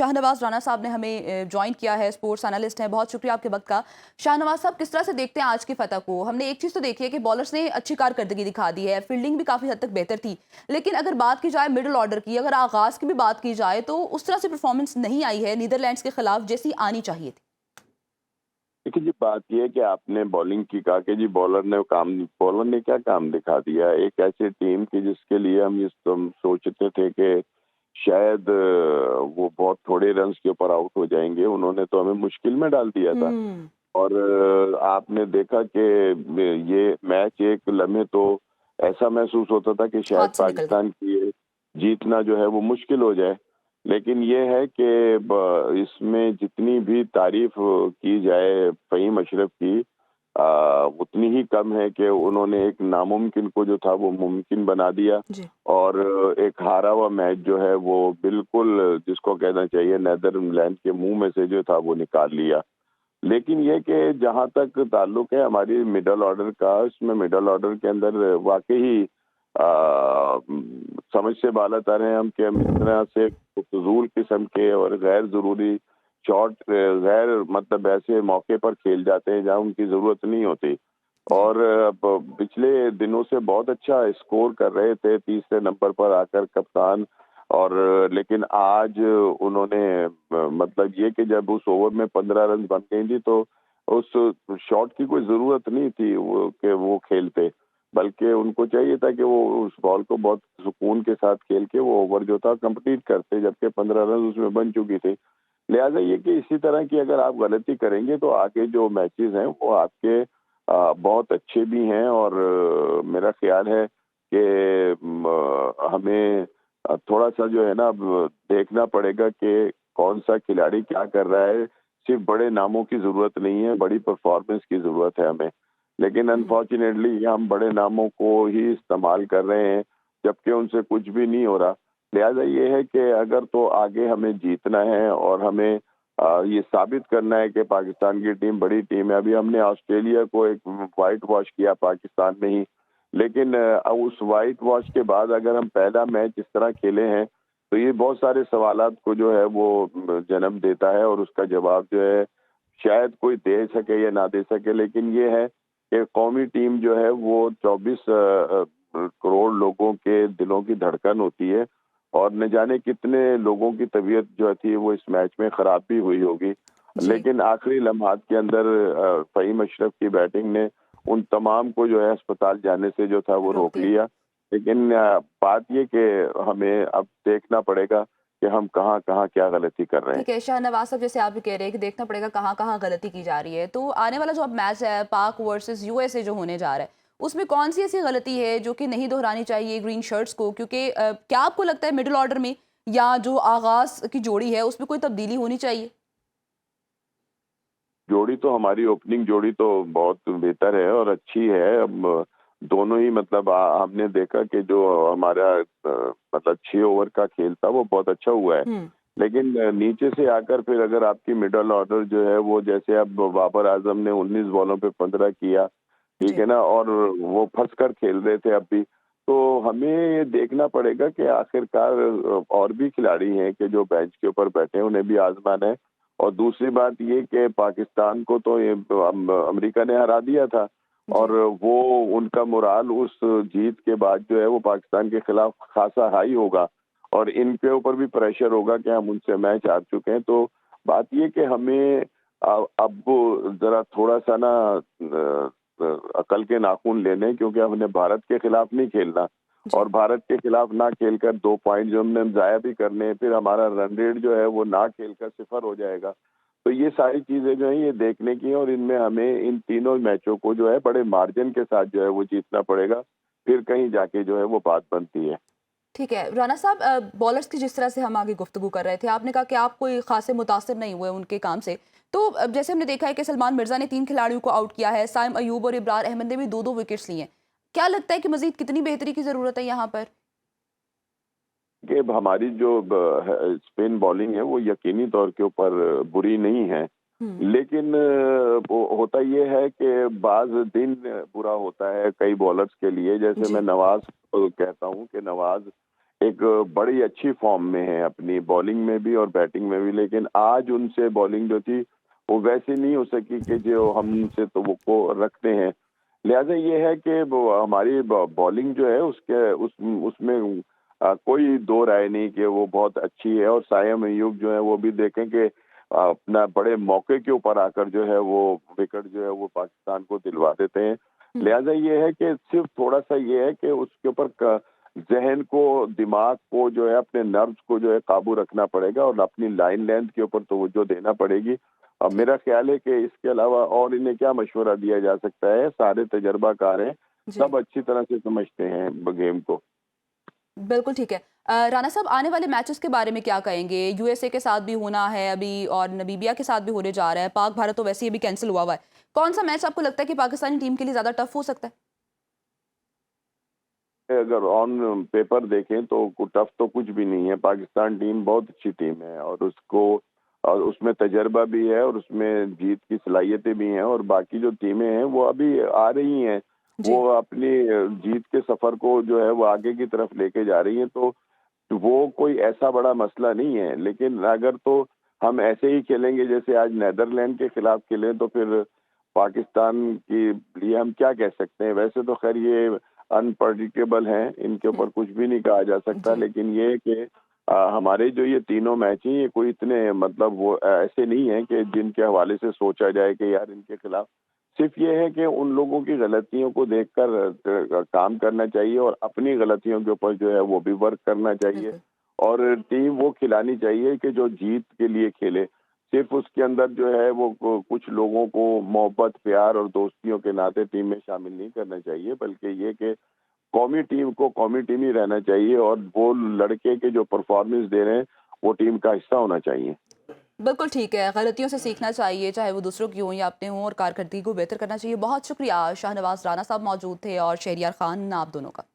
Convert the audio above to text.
शाहनवाज राना साहब ने हमें ज्वाइन किया है, स्पोर्ट्स एनालिस्ट हैं। बहुत शुक्रिया आपके वक्त का। शाहनवाज साहब, किस तरह से देखते हैं आज की फतह को? हमने एक चीज़ तो देखी है कि बॉलर्स ने अच्छी कारकर्दगी दिखा दी है, फील्डिंग भी काफ़ी हद तक बेहतर थी, लेकिन अगर बात की जाए मिडिल ऑर्डर की, अगर आगाज़ की भी बात की जाए तो उस तरह से परफॉर्मेंस नहीं आई है नीदरलैंड्स के खिलाफ जैसी आनी चाहिए थी। देखिए जी, बात ये है कि आपने बॉलिंग की कहा कि जी बॉलर ने क्या काम दिखा दिया। एक ऐसी टीम की जिसके लिए हम सोचते थे कि शायद वो बहुत थोड़े रन्स के ऊपर आउट हो जाएंगे, उन्होंने तो हमें मुश्किल में डाल दिया था। हम्म। और आपने देखा कि ये मैच एक लम्हे तो ऐसा महसूस होता था कि शायद हाथ से निकल गया। पाकिस्तान की जीतना जो है वो मुश्किल हो जाए। लेकिन ये है कि इसमें जितनी भी तारीफ की जाए फ़हीम अशरफ की, उतनी ही कम है कि उन्होंने एक नामुमकिन को जो था वो मुमकिन बना दिया। जी। और एक हारा हुआ मैच जो है वो बिल्कुल जिसको कहना चाहिए नेदरलैंड के मुंह में से जो था वो निकाल लिया। लेकिन ये कि जहाँ तक ताल्लुक है हमारी मिडल ऑर्डर का, इसमें मिडल ऑर्डर के अंदर वाकई समझ से बालातर हैं हम कि हम इस तरह से फजूल किस्म के और गैर ज़रूरी शॉट, गैर मतलब ऐसे मौके पर खेल जाते हैं जहाँ उनकी ज़रूरत नहीं होती। जी। और पिछले दिनों से बहुत अच्छा स्कोर कर रहे थे, तीसरे नंबर पर आकर कप्तान। और लेकिन आज उन्होंने मतलब ये कि जब उस ओवर में 15 रन बन गई थी तो उस शॉट की कोई ज़रूरत नहीं थी वो कि वो खेलते, बल्कि उनको चाहिए था कि वो उस बॉल को बहुत सुकून के साथ खेल के वो ओवर जो था कंप्लीट करते, जबकि 15 रन उसमें बन चुकी थी। लिहाजा ये कि इसी तरह की अगर आप गलती करेंगे तो आगे जो मैचेस हैं वो आपके बहुत अच्छे भी हैं। और मेरा ख्याल है कि हमें थोड़ा सा जो है ना अब देखना पड़ेगा कि कौन सा खिलाड़ी क्या कर रहा है। सिर्फ बड़े नामों की जरूरत नहीं है, बड़ी परफॉर्मेंस की जरूरत है हमें। लेकिन हम्म। अनफॉर्चुनेटली हम बड़े नामों को ही इस्तेमाल कर रहे हैं, जबकि उनसे कुछ भी नहीं हो रहा। लिहाजा ये है कि अगर तो आगे हमें जीतना है और हमें ये साबित करना है कि पाकिस्तान की टीम बड़ी टीम है। अभी हमने ऑस्ट्रेलिया को एक वाइट वॉश किया पाकिस्तान में ही, लेकिन उस वाइट वॉश के बाद अगर हम पहला मैच इस तरह खेले हैं तो ये बहुत सारे सवालात को जो है वो जन्म देता है। और उसका जवाब जो है शायद कोई दे सके या ना दे सके, लेकिन ये है कि कौमी टीम जो है वो 24 करोड़ लोगों के दिलों की धड़कन होती है। और न जाने कितने लोगों की तबीयत जो थी वो इस मैच में खराब भी हुई होगी। जी। लेकिन आखिरी लम्हात के अंदर फ़हीम अशरफ की बैटिंग ने उन तमाम को जो है अस्पताल जाने से जो था वो रोक रोक दिया। लिया। लेकिन बात ये कि हमें अब देखना पड़ेगा कि हम कहाँ-कहाँ क्या गलती कर रहे हैं। ठीक है शाहनवाज साहब, जैसे आप भी कह रहे हैं कि देखना पड़ेगा कहाँ कहाँ गलती की जा रही है, तो आने वाला जो अब मैच है पाक वर्सेस यूएसए जो होने जा रहा है, उसमें कौन सी ऐसी गलती है जो कि नहीं दोहरानी चाहिए ग्रीन शर्ट्स को? क्योंकि क्या आपको लगता है मिडिल ऑर्डर में या जो आगाज की जोड़ी है उसमें कोई तब्दीली होनी चाहिए? जोड़ी तो हमारी ओपनिंग जोड़ी तो बहुत बेहतर है और अच्छी है। अब दोनों ही मतलब हमने देखा कि जो हमारा मतलब 6 ओवर का खेल था वो बहुत अच्छा हुआ है। हम्म। लेकिन नीचे से आकर फिर अगर आपकी मिडल ऑर्डर जो है वो जैसे अब बाबर आजम ने 19 बॉलों पे 15 किया, ठीक जी। है ना, और वो फंस कर खेल रहे थे अब भी। तो हमें ये देखना पड़ेगा कि आखिरकार और भी खिलाड़ी हैं कि जो बेंच के ऊपर बैठे हैं, उन्हें भी आजमाना है। और दूसरी बात ये कि पाकिस्तान को तो ये अमेरिका ने हरा दिया था। और जी। वो उनका मोराल उस जीत के बाद जो है वो पाकिस्तान के खिलाफ खासा हाई होगा। और इनके ऊपर भी प्रेशर होगा कि हम उनसे मैच हार चुके हैं। तो बात ये कि हमें अब जरा थोड़ा सा ना अकल के नाखून लेने, क्योंकि हमने भारत के खिलाफ नहीं खेलना। और जी। भारत के खिलाफ ना खेलकर 2 पॉइंट जो हमने जाया भी करने हैं, फिर हमारा रन रेट जो है वो ना खेलकर 0 हो जाएगा। तो ये सारी चीजें जो है ये देखने की हैं और इनमें हमें इन तीनों मैचों को जो है बड़े मार्जिन के साथ जो है वो जीतना पड़ेगा। फिर कहीं जाके जो है वो बात बनती है। ठीक है राना साहब, बॉलर्स की जिस तरह से हम आगे गुफ्तगू कर रहे थे, आपने कहा कि आप कोई खासे मुतासिर नहीं हुए उनके काम से, तो अब जैसे हमने देखा है कि सलमान मिर्जा ने 3 खिलाड़ियों को आउट किया है, साइम अयूब और इब्रार अहमद ने भी 2-2 विकेट्स लिए हैं। क्या लगता है कि मजीद कितनी बेहतरी की जरूरत है यहाँ पर? कि हमारी जो स्पिन बॉलिंग है वो यकीनी तौर के ऊपर बुरी नहीं है। हम्म। लेकिन वो होता ये है कि बाज दिन बुरा होता है कई बॉलर्स के लिए। जैसे मैं जी। नवाज को कहता हूँ कि नवाज एक बड़ी अच्छी फॉर्म में है अपनी बॉलिंग में भी और बैटिंग में भी, लेकिन आज उनसे बॉलिंग जो थी वो वैसी नहीं हो सकी कि जो हमसे तो वो को रखते हैं। लिहाजा ये है कि वो हमारी बॉलिंग जो है उसमें कोई दो राय नहीं कि वो बहुत अच्छी है, और सायम अयूब जो है वो भी देखें कि अपना बड़े मौके के ऊपर आकर जो है वो विकेट जो है वो पाकिस्तान को दिलवा देते हैं। हम्म, लिहाजा ये है कि सिर्फ थोड़ा सा ये है कि उसके ऊपर जहन को, दिमाग को जो है, अपने नर्व्स को जो है काबू रखना पड़ेगा, और अपनी लाइन लेंथ के ऊपर तवज्जो देना पड़ेगी। अब जी मेरा ख्याल है कि इसके अलावा और इन्हें क्या मशवरा दिया जा सकता है, सारे तजर्बाकार हैं, जी सब अच्छी तरह से समझते हैं गेम को। बिल्कुल ठीक है। राणा साहब, आने वाले मैचेस के बारे में क्या कहेंगे? यूएसए के साथ भी होना है अभी और नमीबिया के साथ भी होने जा रहा है। पाक भारत तो वैसे ही अभी कैंसिल हुआ हुआ है। कौन सा मैच आपको लगता है कि पाकिस्तानी टीम के लिए ज़्यादा टफ हो सकता है? अगर ऑन पेपर देखें तो टफ तो कुछ भी नहीं है। पाकिस्तान टीम बहुत अच्छी टीम है, और उसमें तजर्बा भी है, और उसमें जीत की सलाहियतें भी हैं, और बाकी जो टीमें हैं वो अभी आ रही हैं, जी वो अपनी जीत के सफर को जो है वो आगे की तरफ लेके जा रही हैं। तो वो कोई ऐसा बड़ा मसला नहीं है, लेकिन अगर तो हम ऐसे ही खेलेंगे जैसे आज नीदरलैंड के खिलाफ खेले, तो फिर पाकिस्तान के लिए हम क्या कह सकते हैं। वैसे तो खैर ये अनप्रडिक्टेबल हैं, इनके हम्म, ऊपर कुछ भी नहीं कहा जा सकता, जी लेकिन ये है कि हमारे जो ये तीनों मैच हैं ये कोई इतने मतलब वो ऐसे नहीं है कि जिनके हवाले से सोचा जाए कि यार इनके खिलाफ। सिर्फ ये है कि उन लोगों की गलतियों को देखकर काम करना चाहिए, और अपनी गलतियों के ऊपर जो है वो भी वर्क करना चाहिए, बिल्कुल और टीम वो खिलानी चाहिए कि जो जीत के लिए खेले। सिर्फ उसके अंदर जो है वो कुछ लोगों को मोहब्बत, प्यार और दोस्तियों के नाते टीम में शामिल नहीं करना चाहिए, बल्कि ये कि कौमी टीम को कौमी टीम ही रहना चाहिए, और वो लड़के के जो परफॉर्मेंस दे रहे हैं वो टीम का हिस्सा होना चाहिए। बिल्कुल ठीक है। गलतियों से सीखना चाहिए, चाहे वो दूसरों की हों या अपने हों, और कारकर्दगी को बेहतर करना चाहिए। बहुत शुक्रिया। शाहनवाज राणा साहब मौजूद थे और शहरियार खान आप दोनों का।